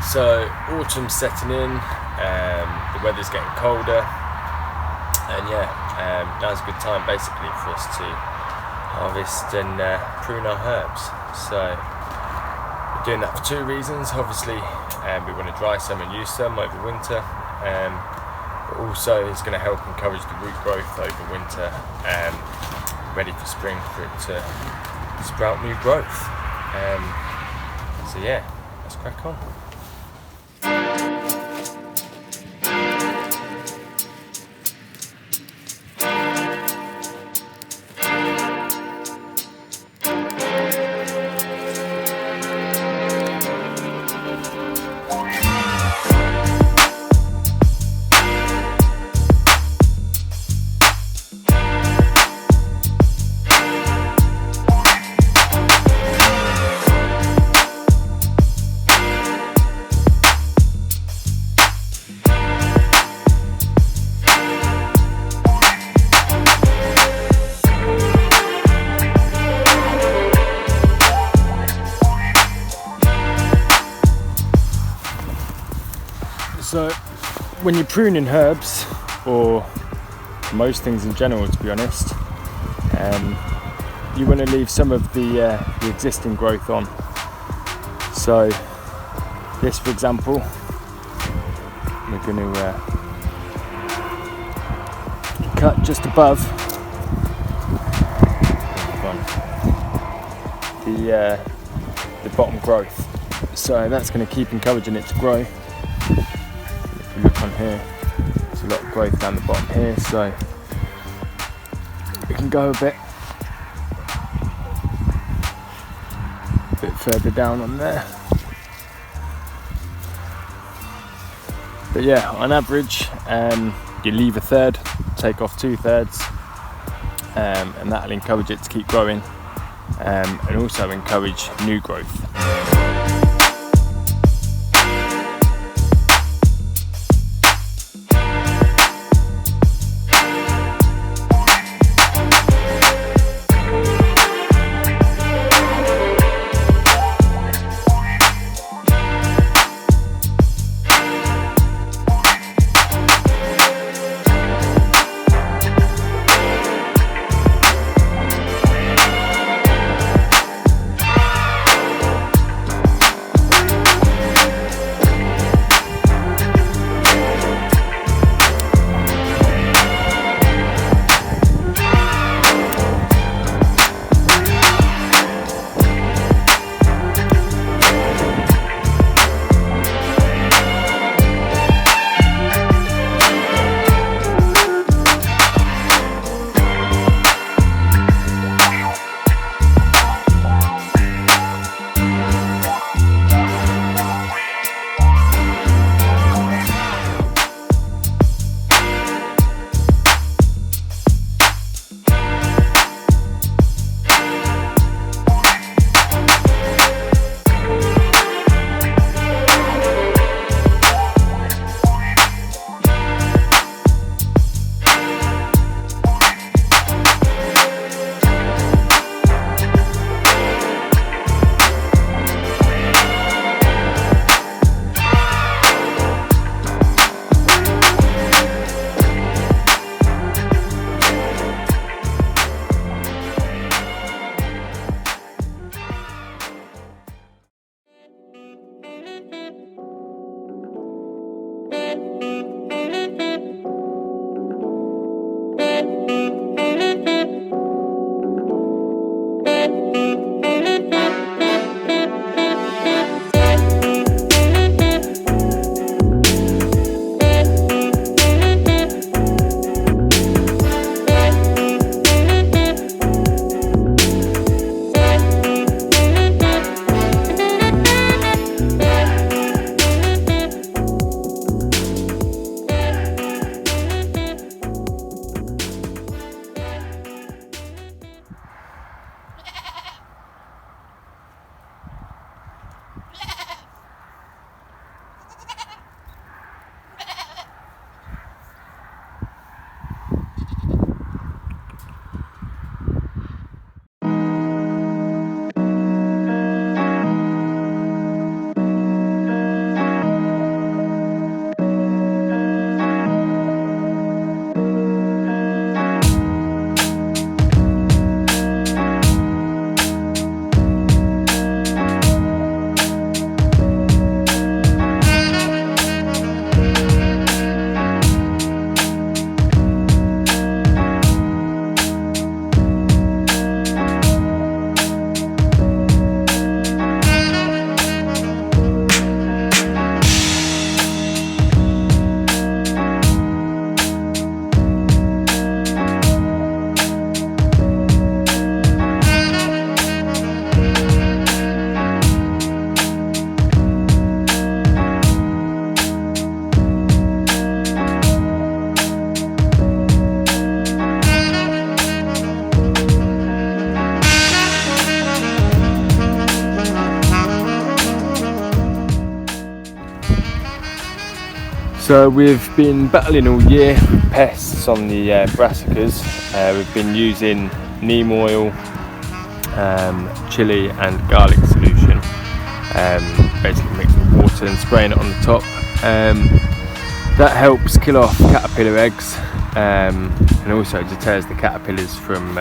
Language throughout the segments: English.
So autumn's setting in, the weather's getting colder, and now's a good time basically for us to harvest and prune our herbs. So we're doing that for two reasons. Obviously we want to dry some and use some over winter, but also it's going to help encourage the root growth over winter, ready for spring for it to sprout new growth. So yeah, let's crack on. So when you're pruning herbs, or most things in general to be honest, you want to leave some of the existing growth on. So this, for example, we're going to cut just above the bottom growth. So that's going to keep encouraging it to grow. If you look on here, there's a lot of growth down the bottom here, so we can go a bit further down on there. But yeah, on average, you leave a third, take off 2/3, and that'll encourage it to keep growing, and also encourage new growth. So we've been battling all year with pests on the brassicas. We've been using neem oil, chili and garlic solution, basically mixed with water and spraying it on the top. That helps kill off caterpillar eggs, and also deters the caterpillars from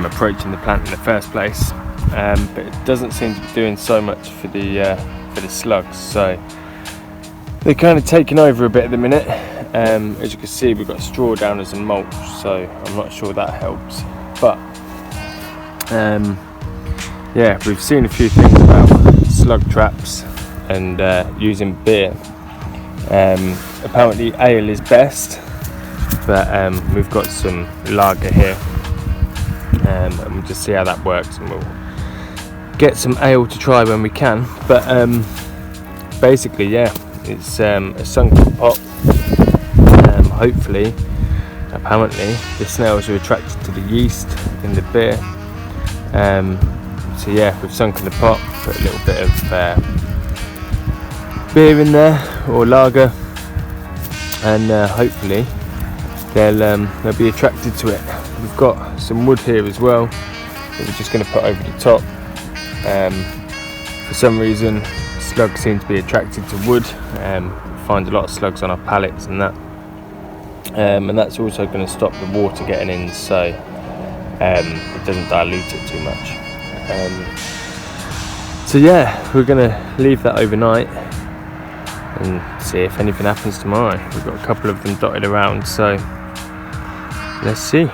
approaching the plant in the first place. But it doesn't seem to be doing so much for the slugs. So they're kind of taking over a bit at the minute. As you can see, we've got straw down as a mulch, so I'm not sure that helps. But yeah, we've seen a few things about slug traps and using beer. Apparently ale is best, but we've got some lager here, and we'll just see how that works, and we'll get some ale to try when we can. But basically, yeah, it's a sunken pot. Hopefully, apparently, the snails are attracted to the yeast in the beer. So yeah, we've sunken the pot, put a little bit of beer in there, or lager, and hopefully they'll be attracted to it. We've got some wood here as well that we're just going to put over the top. For some reason, slugs seem to be attracted to wood. We find a lot of slugs on our pallets and that, and that's also going to stop the water getting in, so it doesn't dilute it too much. So yeah, we're going to leave that overnight and see if anything happens tomorrow. We've got a couple of them dotted around, so let's see.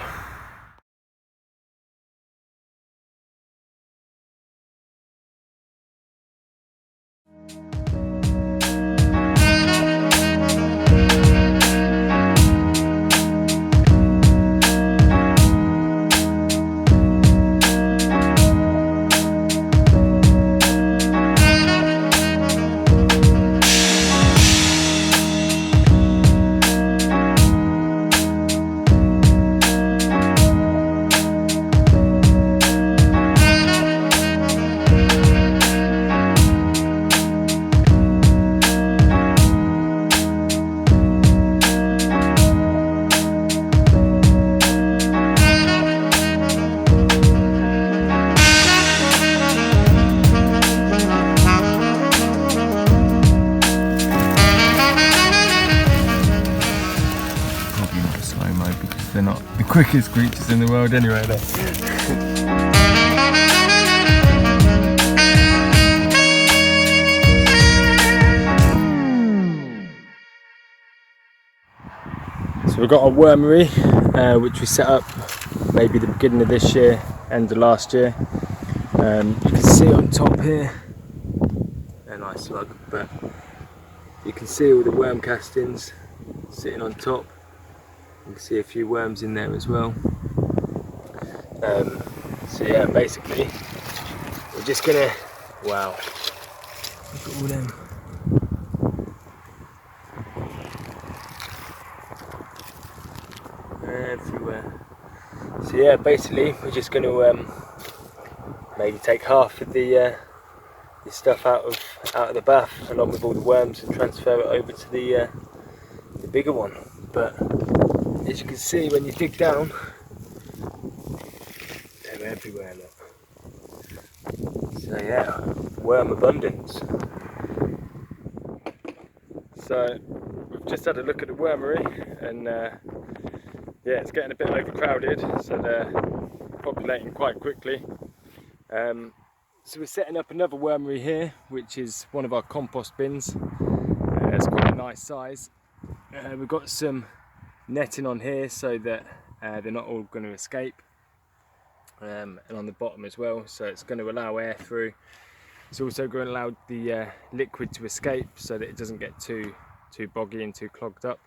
They're not the quickest creatures in the world anyway, though. So we've got a wormery, which we set up maybe the beginning of this year, end of last year. You can see on top here, a nice slug, but you can see all the worm castings sitting on top. You can see a few worms in there as well. So yeah, basically we're just gonna, wow, look at all them. Everywhere. So yeah, basically we're just going to maybe take half of the stuff out of the bath along with all the worms and transfer it over to the bigger one. But as you can see when you dig down, they're everywhere, look. So yeah, worm abundance. So we've just had a look at the wormery, and yeah, it's getting a bit overcrowded, so they're populating quite quickly. So we're setting up another wormery here, which is one of our compost bins. It's quite a nice size. We've got some netting on here so that they're not all going to escape, and on the bottom as well, so it's going to allow air through. It's also going to allow the liquid to escape so that it doesn't get too boggy and too clogged up.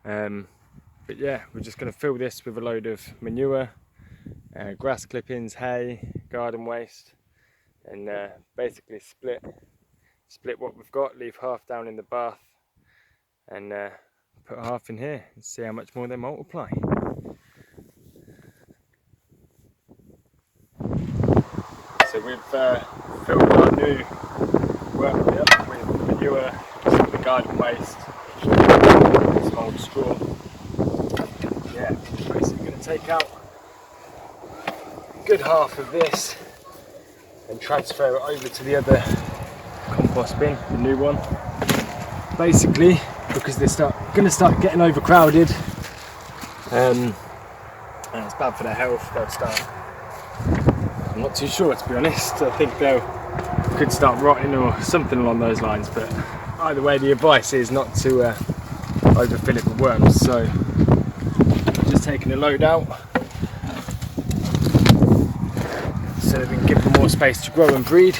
But yeah, we're just going to fill this with a load of manure, grass clippings, hay, garden waste, and basically split what we've got, leave half down in the bath, and put half in here and see how much more they multiply. So we've filled our new wormery up with manure, some garden waste, some old straw. Yeah, basically going to take out a good half of this and transfer it over to the other compost bin, the new one. Basically, because they're going to start getting overcrowded, and it's bad for their health. They'll start. I'm not too sure, to be honest. I think they could start rotting or something along those lines. But either way, the advice is not to overfill it with worms. So, just taking a load out so that we can give them more space to grow and breed,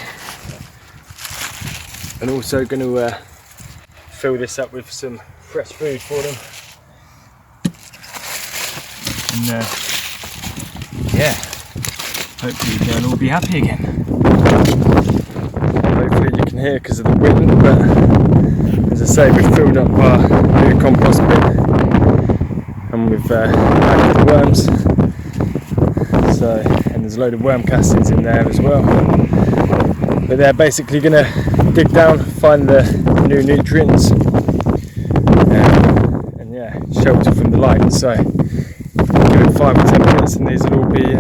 and also going to fill this up with some fresh food for them. And yeah, hopefully they'll all be happy again. Hopefully you can hear because of the wind, but as I say, we've filled up our new compost bin and we've added the worms. So, and there's a load of worm castings in there as well. But they're basically going to dig down, find the new nutrients, and yeah, shelter from the light. So give it 5 or 10 minutes and these will all be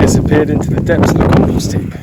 disappeared into the depths of the compost heap.